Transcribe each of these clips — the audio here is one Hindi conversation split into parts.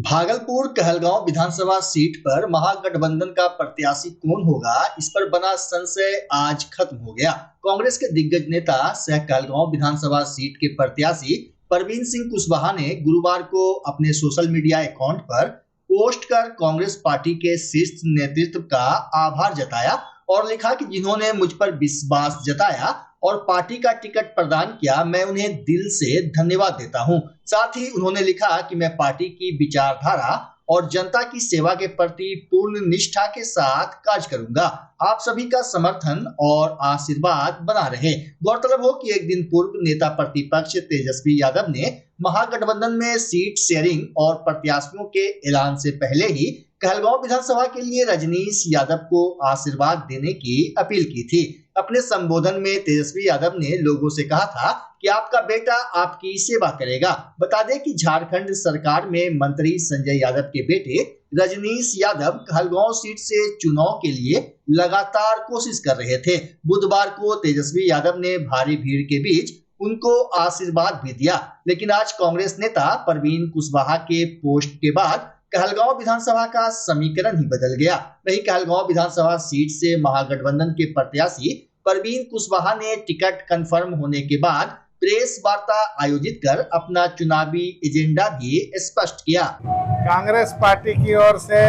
भागलपुर कहलगांव विधानसभा सीट पर महागठबंधन का प्रत्याशी कौन होगा, इस पर बना संशय आज खत्म हो गया। कांग्रेस के दिग्गज नेता सह कहलगांव विधानसभा सीट के प्रत्याशी परवीन सिंह कुशवाहा ने गुरुवार को अपने सोशल मीडिया अकाउंट पर पोस्ट कर कांग्रेस पार्टी के शीर्ष नेतृत्व का आभार जताया और लिखा कि जिन्होंने मुझ पर विश्वास जताया और पार्टी का टिकट प्रदान किया, मैं उन्हें दिल से धन्यवाद देता हूं। साथ ही उन्होंने लिखा कि मैं पार्टी की विचारधारा और जनता की सेवा के प्रति पूर्ण निष्ठा के साथ कार्य करूंगा। आप सभी का समर्थन और आशीर्वाद बना रहे। गौरतलब हो कि एक दिन पूर्व नेता प्रतिपक्ष तेजस्वी यादव ने महागठबंधन में सीट शेयरिंग और प्रत्याशियों के ऐलान से पहले ही कहलगांव विधानसभा के लिए रजनीश यादव को आशीर्वाद देने की अपील की थी। अपने संबोधन में तेजस्वी यादव ने लोगों से कहा था कि आपका बेटा आपकी सेवा करेगा। बता दें कि झारखंड सरकार में मंत्री संजय यादव के बेटे रजनीश यादव कहलगांव सीट से चुनाव के लिए लगातार कोशिश कर रहे थे। बुधवार को तेजस्वी यादव ने भारी भीड़ के बीच उनको आशीर्वाद भी दिया, लेकिन आज कांग्रेस नेता परवीन कुशवाहा के पोस्ट के बाद कहलगांव विधानसभा का समीकरण ही बदल गया। वहीं कहलगांव विधानसभा सीट से महागठबंधन के प्रत्याशी परवीन कुशवाहा ने टिकट कंफर्म होने के बाद प्रेस वार्ता आयोजित कर अपना चुनावी एजेंडा भी स्पष्ट किया। कांग्रेस पार्टी की ओर से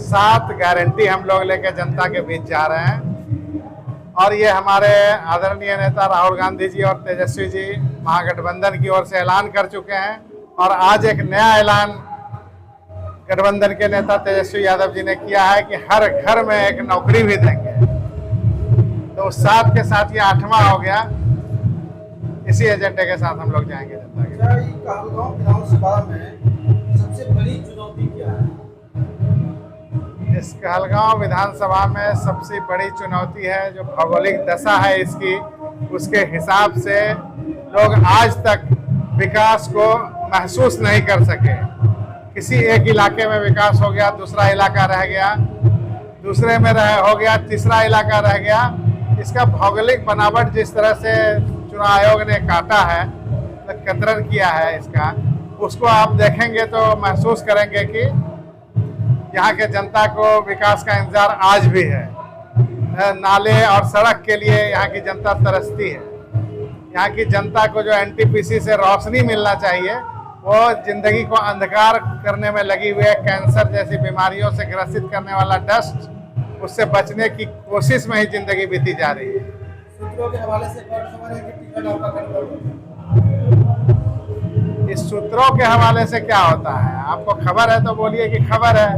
7 गारंटी हम लोग लेकर जनता के बीच जा रहे हैं और ये हमारे आदरणीय नेता राहुल गांधी जी और तेजस्वी जी महागठबंधन की ओर से ऐलान कर चुके हैं और आज एक नया ऐलान गठबंधन के नेता तेजस्वी यादव जी ने किया है कि हर घर में एक नौकरी भी देंगे। तो 7 के साथ ये 8वां हो गया। इसी एजेंडे के साथ हम लोग जाएंगे जनता के। कहलगांव विधानसभा में सबसे बड़ी चुनौती क्या है? इस कहलगांव विधानसभा में सबसे बड़ी चुनौती है जो भौगोलिक दशा है इसकी, उसके हिसाब से लोग आज तक विकास को महसूस नहीं कर सके। किसी एक इलाके में विकास हो गया, दूसरा इलाका रह गया, दूसरे में हो गया, तीसरा इलाका रह गया। इसका भौगोलिक बनावट जिस तरह से चुनाव आयोग ने काटा है, कतरन किया है इसका, उसको आप देखेंगे तो महसूस करेंगे कि यहाँ के जनता को विकास का इंतजार आज भी है। नाले और सड़क के लिए यहाँ की जनता तरसती है। यहाँ की जनता को जो एनटीपीसी से रोशनी मिलना चाहिए, वो जिंदगी को अंधकार करने में लगी हुई है। कैंसर जैसी बीमारियों से ग्रसित करने वाला डस्ट, उससे बचने की कोशिश में ही जिंदगी बीती जा रही है। सूत्रों के हवाले से टिकट आपका इस सूत्रों के हवाले से क्या होता है, आपको खबर है तो बोलिए कि खबर है।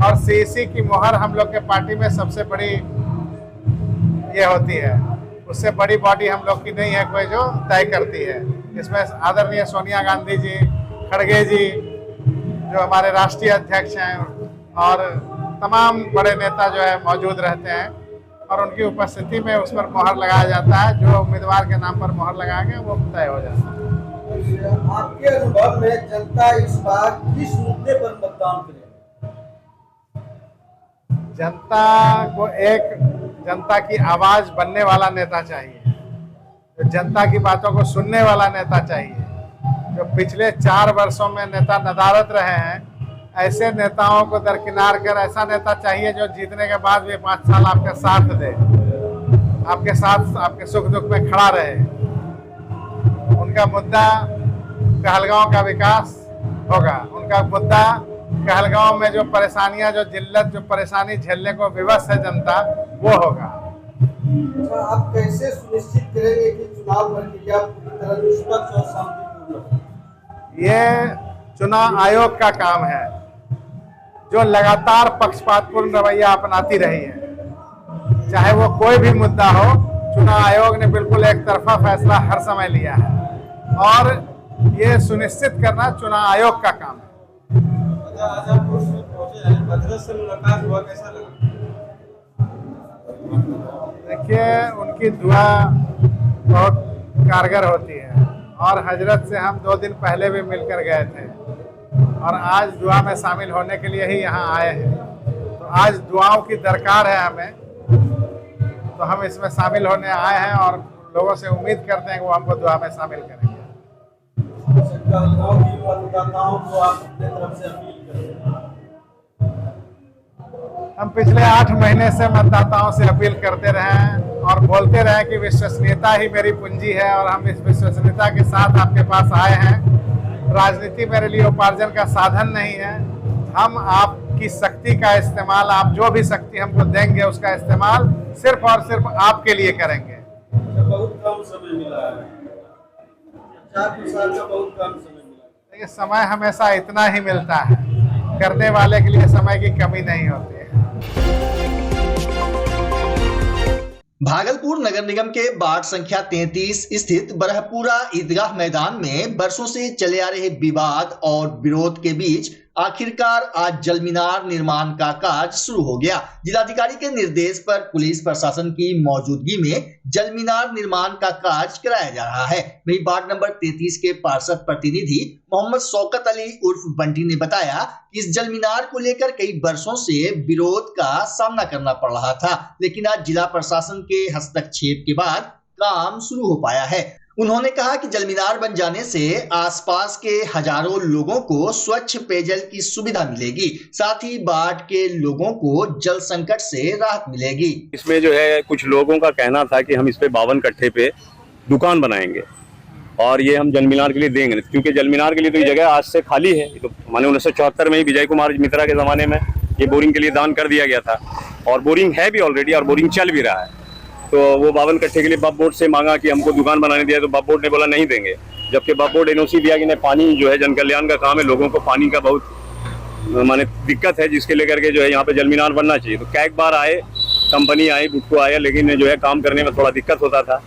और सीसी की मोहर हम लोग के पार्टी में सबसे बड़ी ये होती है, उससे बड़ी बॉडी हम लोग की नहीं है कोई जो तय करती है। इसमें आदरणीय सोनिया गांधी जी, खड़गे जी जो हमारे राष्ट्रीय अध्यक्ष हैं और तमाम बड़े नेता जो है मौजूद रहते हैं और उनकी उपस्थिति में उस पर मोहर लगाया जाता है। जो उम्मीदवार के नाम पर मोहर लगाएंगे वो तय हो जाता है। आपके अनुभव में जनता इस बार किस मुद्दे पर मतदान करेगी? जनता को एक जनता की आवाज बनने वाला नेता चाहिए, जो जनता की बातों को सुनने वाला नेता चाहिए। जो पिछले 4 वर्षों में नेता नदारद रहे हैं, ऐसे नेताओं को दरकिनार कर ऐसा नेता चाहिए जो जीतने के बाद भी 5 साल आपका साथ दे, आपके साथ आपके सुख दुख में खड़ा रहे। उनका मुद्दा कहलगांव का विकास होगा। उनका मुद्दा कहलगांव में जो परेशानियां, जो जिल्लत, जो परेशानी झेलने को विवश है जनता, वो होगा। आप कैसे सुनिश्चित करेंगे कि चुनाव प्रक्रिया पूरी तरह निष्पक्ष और शांतिपूर्ण हो? ये चुनाव आयोग का काम है, जो लगातार पक्षपातपूर्ण रवैया अपनाती रही है। चाहे वो कोई भी मुद्दा हो, चुनाव आयोग ने बिल्कुल एक तरफा फैसला हर समय लिया है और ये सुनिश्चित करना चुनाव आयोग का काम है। से मुलाकात हुआ, कैसा लगा? देखिए, उनकी दुआ बहुत कारगर होती है और हजरत से हम 2 दिन पहले भी मिलकर गए थे और आज दुआ में शामिल होने के लिए ही यहाँ आए हैं। तो आज दुआओं की दरकार है हमें, तो हम इसमें शामिल होने आए हैं और लोगों से उम्मीद करते हैं कि वो हमको दुआ में शामिल करेंगे। कहलगांव की मतदाताओं को आप अपने तरफ से अपील करें? हम पिछले 8 महीने से मतदाताओं से अपील करते रहे हैं और बोलते रहे कि विश्वसनीयता ही मेरी पूंजी है और हम इस विश्वसनीयता के साथ आपके पास आए हैं। राजनीति मेरे लिए उपार्जन का साधन नहीं है। हम आपकी शक्ति का इस्तेमाल, आप जो भी शक्ति हमको देंगे उसका इस्तेमाल सिर्फ और सिर्फ आपके लिए करेंगे। बहुत कम समय मिला है, 4 साल का बहुत कम समय मिला है। ये समय हमेशा इतना ही मिलता है, करने वाले के लिए समय की कमी नहीं होती है। भागलपुर नगर निगम के वार्ड संख्या 33 स्थित बरहपुरा ईदगाह मैदान में बरसों से चले आ रहे विवाद और विरोध के बीच आखिरकार आज जल मीनार निर्माण का कार्य शुरू हो गया। जिलाधिकारी के निर्देश पर पुलिस प्रशासन की मौजूदगी में जल मीनार निर्माण का कार्य कराया जा रहा है। वही वार्ड नंबर 33 के पार्षद प्रतिनिधि मोहम्मद शौकत अली उर्फ बंटी ने बताया कि इस जल मीनार को लेकर कई वर्षों से विरोध का सामना करना पड़ रहा था, लेकिन आज जिला प्रशासन के हस्तक्षेप के बाद काम शुरू हो पाया है। उन्होंने कहा कि जल मीनार बन जाने से आसपास के हजारों लोगों को स्वच्छ पेयजल की सुविधा मिलेगी, साथ ही बाढ़ के लोगों को जल संकट से राहत मिलेगी। इसमें जो है कुछ लोगों का कहना था कि हम इस पे 52 कट्ठे पे दुकान बनाएंगे और ये हम जल मीनार के लिए देंगे, क्योंकि जल मीनार के लिए तो ये जगह आज से खाली है। तो माने 1974 में ही विजय कुमार मित्रा के जमाने में ये बोरिंग के लिए दान कर दिया गया था और बोरिंग है भी ऑलरेडी और बोरिंग चल भी रहा है। तो वो 52 कट्ठे के लिए बब बोर्ड से मांगा कि हमको दुकान बनाने दिया, तो बब बोर्ड ने बोला नहीं देंगे, जबकि बब बोर्ड एनओसी दिया कि नहीं, पानी जो है जन कल्याण का काम है, लोगों को पानी का बहुत माने दिक्कत है, जिसके लेकर के जो है यहाँ पे जल मीनार बनना चाहिए। तो कई बार आए, कंपनी आई, बुटको आया, लेकिन जो है काम करने में थोड़ा दिक्कत होता था।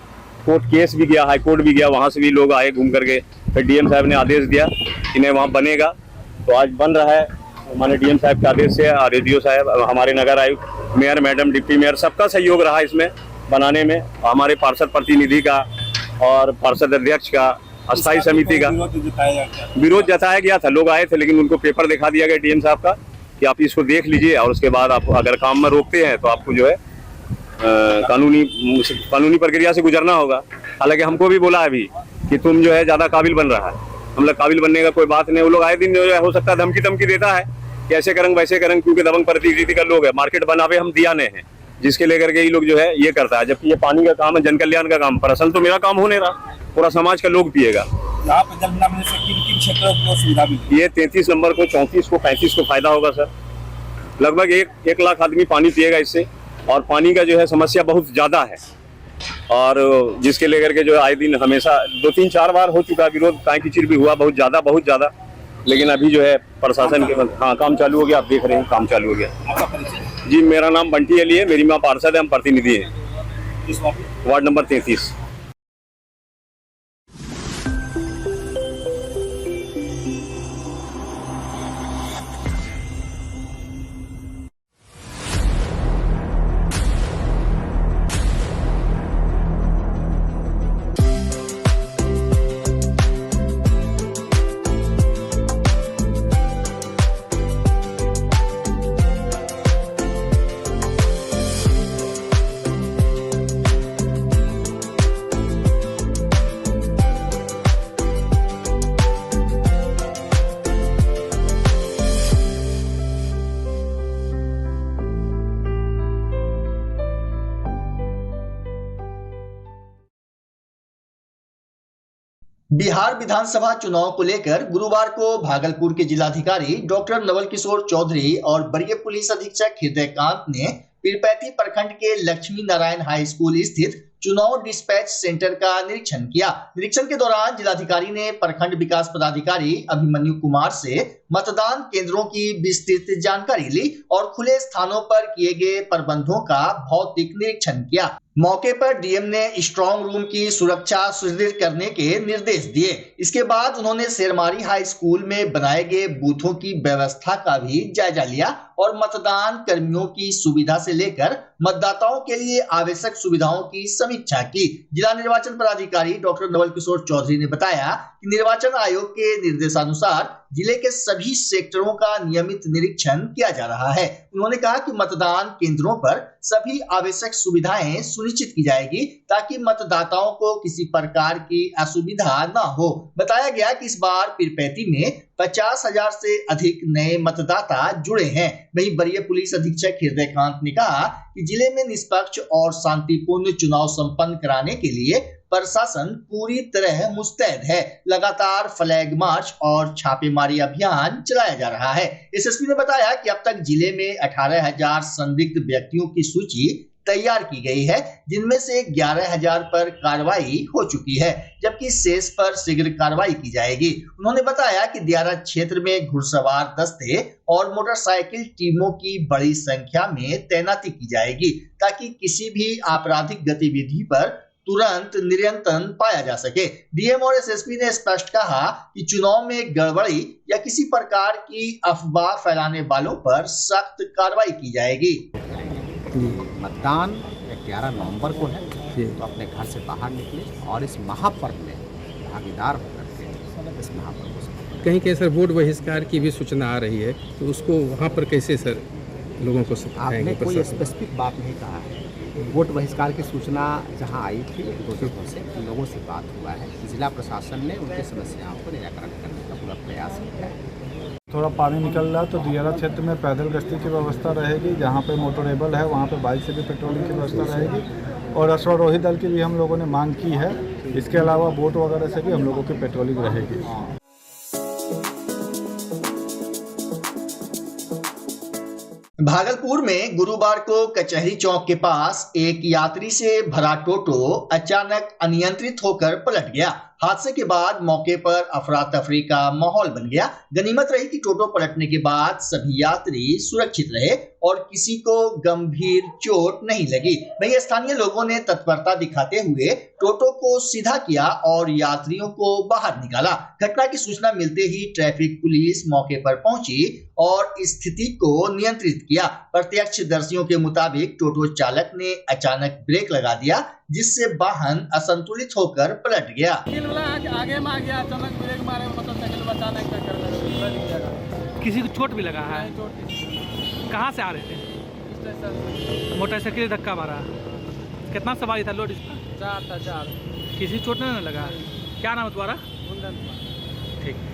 कोर्ट केस भी गया, हाई कोर्ट भी गया, वहाँ से भी लोग आए घूम करके, फिर डीएम साहब ने आदेश दिया कि नहीं वहाँ बनेगा। तो आज बन रहा है, हमारे डीएम साहब के आदेश से, आरडीओ साहब, हमारे नगर आयुक्त, मेयर मैडम, डिप्टी मेयर, सबका सहयोग रहा इसमें बनाने में। हमारे पार्षद प्रतिनिधि का और पार्षद अध्यक्ष का, अस्थायी समिति का विरोध जताया गया था। लोग आए थे, लेकिन उनको पेपर दिखा दिया गया डीएम साहब का कि आप इसको देख लीजिए और उसके बाद आप अगर काम में रोकते हैं तो आपको जो है कानूनी प्रक्रिया से गुजरना होगा। हालांकि हमको भी बोला अभी कि तुम जो है ज्यादा काबिल बन रहा है। हम लोग काबिल बनने का कोई बात नहीं। वो लोग आए दिन जो है हो सकता है धमकी देता है कि ऐसे करेंगे वैसे करेंगे, क्योंकि दबंग प्रतिनिधि का लोग है, मार्केट बनावे हम दिया नहीं है, जिसके लेकर के ये लोग जो है ये करता है। जबकि ये पानी का काम है, जन कल्याण का काम, पर असल तो मेरा काम हो नहीं रहा, पूरा समाज का लोग पिएगा। यहाँ पर जल मीनार से किन क्षेत्रों को सुविधा मिली? ये 33 नंबर को, 34 को, 35 को फायदा होगा सर। लगभग 1 लाख आदमी पानी पिएगा इससे, और पानी का जो है समस्या बहुत ज्यादा है, और जिसके लेकर के जो है आए दिन हमेशा 2-3-4 बार हो चुका विरोध, काय कीचिड़ भी हुआ बहुत ज्यादा, लेकिन अभी जो है प्रशासन के काम चालू हो गया। आप देख रहे हैं काम चालू हो गया। आपका परिचय? जी, मेरा नाम बंटी अली है, मेरी माँ पार्षद है, हम प्रतिनिधि हैं इस वार्ड नंबर 33। बिहार विधानसभा चुनाव को लेकर गुरुवार को भागलपुर के जिलाधिकारी डॉक्टर नवल किशोर चौधरी और वरीय पुलिस अधीक्षक हृदयकांत ने पीरपैंती प्रखंड के लक्ष्मी नारायण हाई स्कूल स्थित चुनाव डिस्पैच सेंटर का निरीक्षण किया। निरीक्षण के दौरान जिलाधिकारी ने प्रखंड विकास पदाधिकारी अभिमन्यु कुमार से मतदान केंद्रों की विस्तृत जानकारी ली और खुले स्थानों पर किए गए प्रबंधों का भौतिक निरीक्षण किया। मौके पर डीएम ने स्ट्रांग रूम की सुरक्षा सुदृढ़ करने के निर्देश दिए। इसके बाद उन्होंने शेरमारी हाई स्कूल में बनाए गए बूथों की व्यवस्था का भी जायजा लिया और मतदान कर्मियों की सुविधा से लेकर मतदाताओं के लिए आवश्यक सुविधाओं की समीक्षा की। जिला निर्वाचन पदाधिकारी डॉक्टर नवल किशोर चौधरी ने बताया कि निर्वाचन आयोग के निर्देशानुसार जिले के सभी सेक्टरों का नियमित निरीक्षण किया जा रहा है। उन्होंने कहा कि मतदान केंद्रों पर सभी आवश्यक सुविधाएं सुनिश्चित की जाएगी ताकि मतदाताओं को किसी प्रकार की असुविधा न हो। बताया गया कि इस बार पीरपैंती में 50,000 से अधिक नए मतदाता जुड़े हैं। वहीं वरीय पुलिस अधीक्षक हृदयकांत ने कहा कि जिले में निष्पक्ष और शांतिपूर्ण चुनाव संपन्न कराने के लिए प्रशासन पूरी तरह मुस्तैद है। लगातार फ्लैग मार्च और छापेमारी अभियान चलाया जा रहा है। एसएसपी ने बताया कि अब तक जिले में 18,000 संदिग्ध व्यक्तियों की सूची तैयार की गई है, जिनमें से 11,000 पर कार्रवाई हो चुकी है, जबकि शेष पर शीघ्र कार्रवाई की जाएगी। उन्होंने बताया कि दियारा क्षेत्र में घुड़सवार दस्ते और मोटरसाइकिल टीमों की बड़ी संख्या में तैनाती की जाएगी ताकि किसी भी आपराधिक गतिविधि पर तुरंत नियंत्रण पाया जा सके। डीएम और एसएसपी ने स्पष्ट कहा कि चुनाव में गड़बड़ी या किसी प्रकार की अफवाह फैलाने वालों पर सख्त कार्रवाई की जाएगी। मतदान 11 नवंबर को है, तो अपने घर से बाहर निकले और इस महापर्व में भागीदार होकर के इस महापर्व को कहीं कहीं सर वोट बहिष्कार की भी सूचना आ रही है, तो उसको वहाँ पर कैसे सर लोगों को आपने कोई स्पेसिफिक बात नहीं कहा है। वोट बहिष्कार की सूचना जहां आई थी दोषियों से लोगों से बात हुआ है, जिला प्रशासन ने उनकी समस्याओं को निराकरण करने का पूरा प्रयास किया है। थोड़ा पानी निकल रहा है तो दियारा क्षेत्र में पैदल गश्ती की व्यवस्था रहेगी, जहाँ पे मोटरेबल है वहाँ पे बाइक से भी पेट्रोलिंग की व्यवस्था रहेगी और अश्वारोही दल की भी हम लोगों ने मांग की है। इसके अलावा बोट वगैरह से भी हम लोगों की पेट्रोलिंग रहेगी। भागलपुर में गुरुवार को कचहरी चौक के पास एक यात्री से भरा टोटो अचानक अनियंत्रित होकर पलट गया। हादसे के बाद मौके पर अफरा तफरी का माहौल बन गया। गनीमत रही कि टोटो पलटने के बाद सभी यात्री सुरक्षित रहे और किसी को गंभीर चोट नहीं लगी। वहीं स्थानीय लोगों ने तत्परता दिखाते हुए टोटो को सीधा किया और यात्रियों को बाहर निकाला। घटना की सूचना मिलते ही ट्रैफिक पुलिस मौके पर पहुंची और स्थिति को नियंत्रित किया। प्रत्यक्षदर्शियों के मुताबिक टोटो चालक ने अचानक ब्रेक लगा दिया, जिससे वाहन असंतुलित होकर पलट गया। आगे में आ गया, अचानक ब्रेक मारे, मोटरसाइकिल बचाने का कर। किसी को चोट भी लगा है? कहाँ से आ रहे थे? मोटरसाइकिल धक्का मारा। कितना सवारी था लोड इसका? 4 था। 4। किसी चोट नहीं लगा? क्या नाम है तुम्हारा? ठीक।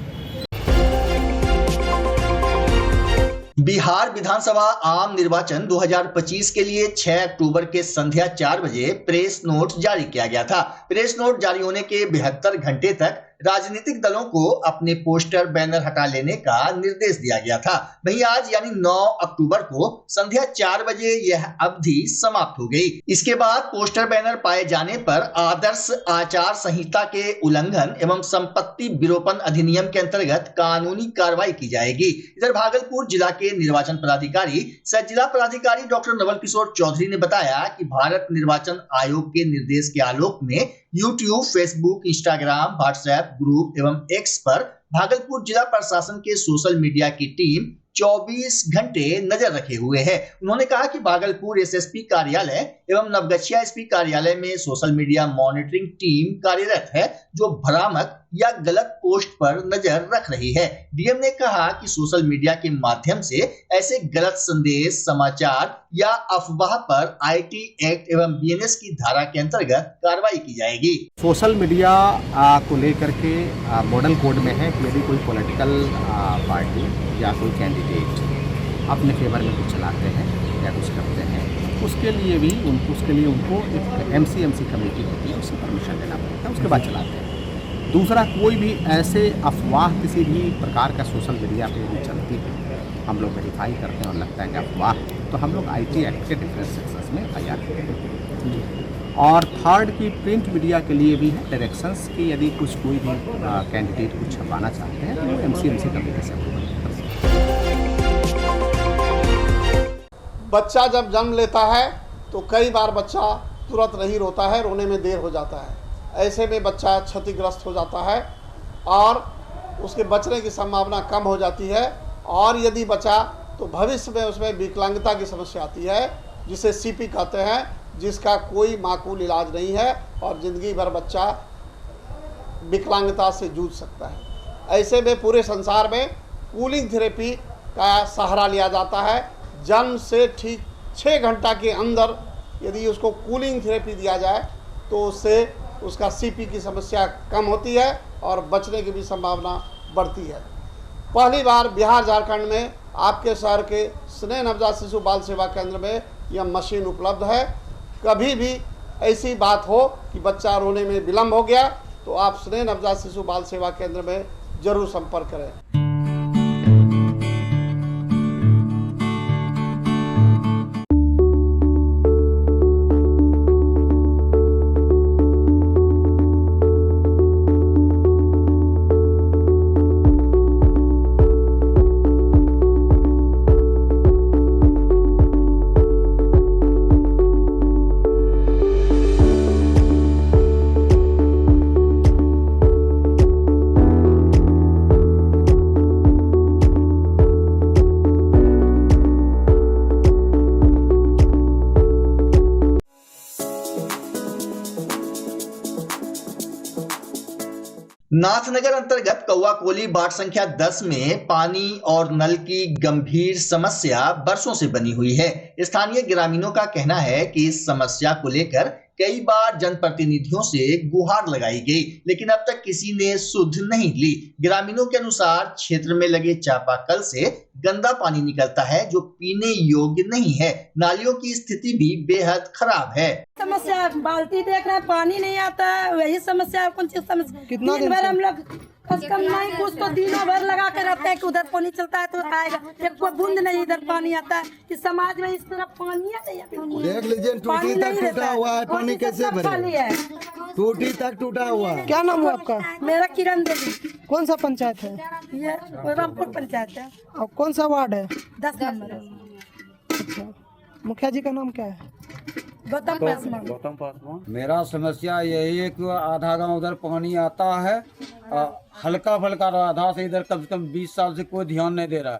बिहार विधानसभा आम निर्वाचन 2025 के लिए 6 अक्टूबर के संध्या 4 बजे प्रेस नोट जारी किया गया था। प्रेस नोट जारी होने के 72 घंटे तक राजनीतिक दलों को अपने पोस्टर बैनर हटा लेने का निर्देश दिया गया था। वहीं आज यानी 9 अक्टूबर को संध्या 4 बजे यह अवधि समाप्त हो गई। इसके बाद पोस्टर बैनर पाए जाने पर आदर्श आचार संहिता के उल्लंघन एवं संपत्ति विरूपण अधिनियम के अंतर्गत कानूनी कार्रवाई की जाएगी। इधर भागलपुर जिला के निर्वाचन पदाधिकारी सह जिला पदाधिकारी डॉक्टर नवल किशोर चौधरी ने बताया कि भारत निर्वाचन आयोग के निर्देश के आलोक में YouTube, Facebook, Instagram, WhatsApp group एवं एक्स पर भागलपुर जिला प्रशासन के सोशल मीडिया की टीम 24 घंटे नजर रखे हुए है। उन्होंने कहा कि भागलपुर एसएसपी कार्यालय एवं नवगछिया एसपी कार्यालय में सोशल मीडिया मॉनिटरिंग टीम कार्यरत है, जो भ्रामक या गलत पोस्ट पर नजर रख रही है। डीएम ने कहा कि सोशल मीडिया के माध्यम से ऐसे गलत संदेश, समाचार या अफवाह पर आईटी एक्ट एवं बीएनएस की धारा के अंतर्गत कार्रवाई की जाएगी। सोशल मीडिया को लेकर के मॉडल कोड में है कि यदि कोई पॉलिटिकल पार्टी या कोई कैंडिडेट अपने फेवर में कुछ चलाते हैं या कुछ करते हैं, उसके लिए उनको एक एमसीएमसी कमेटी होती है, उससे परमिशन लेना पड़ता है, उसके बाद चलाते हैं। दूसरा, कोई भी ऐसे अफवाह किसी भी प्रकार का सोशल मीडिया पे यदि चलती है, हम लोग वेरीफाई करते हैं और लगता है कि अफवाह, तो हम लोग आईटी एक्ट के डिफरेंस सेक्शंस में तैयार करते हैं। और थर्ड की प्रिंट मीडिया के लिए भी है डायरेक्शंस की, यदि कोई भी कैंडिडेट कुछ छपाना चाहते हैं तो वो एमसीएमसी कमेटी से अप्रूवल करते हैं। बच्चा जब जन्म लेता है तो कई बार बच्चा तुरंत नहीं रोता है, रोने में देर हो जाता है। ऐसे में बच्चा क्षतिग्रस्त हो जाता है और उसके बचने की संभावना कम हो जाती है, और यदि बचा तो भविष्य में उसमें विकलांगता की समस्या आती है, जिसे सीपी कहते हैं, जिसका कोई माकूल इलाज नहीं है और ज़िंदगी भर बच्चा विकलांगता से जूझ सकता है। ऐसे में पूरे संसार में कूलिंग थेरेपी का सहारा लिया जाता है। जन्म से ठीक 6 घंटा के अंदर यदि उसको कूलिंग थेरेपी दिया जाए तो उससे उसका सीपी की समस्या कम होती है और बचने की भी संभावना बढ़ती है। पहली बार बिहार झारखंड में आपके शहर के स्नेह नवजात शिशु बाल सेवा केंद्र में यह मशीन उपलब्ध है। कभी भी ऐसी बात हो कि बच्चा रोने में विलम्ब हो गया तो आप स्नेह नवजात शिशु बाल सेवा केंद्र में जरूर संपर्क करें। नाथनगर अंतर्गत कौआकोली वार्ड संख्या 10 में पानी और नल की गंभीर समस्या बरसों से बनी हुई है। स्थानीय ग्रामीणों का कहना है कि इस समस्या को लेकर कई बार जनप्रतिनिधियों से गुहार लगाई गई, लेकिन अब तक किसी ने सुध नहीं ली। ग्रामीणों के अनुसार क्षेत्र में लगे चापाकल से गंदा पानी निकलता है जो पीने योग्य नहीं है। नालियों की स्थिति भी बेहद खराब है। समस्या बाल्टी देख रहे हैं, पानी नहीं आता है, वही समस्या। कौन सी समस्या? कितना दिन भर हम लोग कम नहीं कुछ तो दिनों भर लगा कर रहते हैं कि उधर पानी चलता है तो आएगा, एक कोई बूंद नहीं इधर पानी आता है। इस समाज में इस तरफ पानी नहीं है। देख लीजिए टूटी तक टूटा हुआ है, पानी कैसे भरे? टूटी तक टूटा हुआ है। क्या नाम है आपका? मेरा किरण देवी। कौन सा पंचायत है? ये रामपुर पंचायत है। और कौन सा वार्ड है? 10 नंबर है। अच्छा, मुखिया जी का नाम क्या है? गौतम पासवान। मेरा समस्या यही है कि आधा गांव उधर पानी आता है, हल्का फल्का आधा से इधर कम से कम 20 साल से कोई ध्यान नहीं दे रहा है।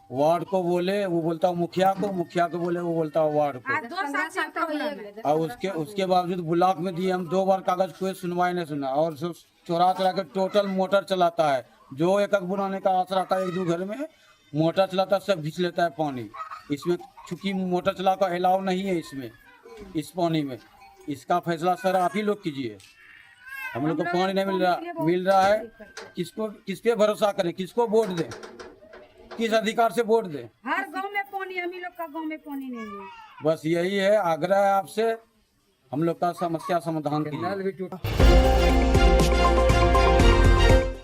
वार्ड को बोले वो बोलता हूँ मुखिया को बोले वो बोलता है वार्ड को। और उसके बावजूद ब्लॉक में दिए हम 2 बार कागज, कोई सुनवाई नहीं सुना। और सब चोरा के टोटल मोटर चलाता है, जो एक बनाने का आसरा था 1-2 घर में मोटर चलाता है, सब घिंच लेता है पानी। इसमें चूंकि मोटर चला का अलाउ नहीं है इसमें, इस पानी में। इसका फैसला सर आप ही लोग कीजिए। हम लोग को पानी नहीं मिल रहा है। किस पे भरोसा करें, किसको वोट दें, किस अधिकार से वोट दें? हर गांव में पानी, हम लोग का गांव में पानी नहीं है। बस यही है, आग्रह है आपसे हम लोग का समस्या समाधान कीजिए।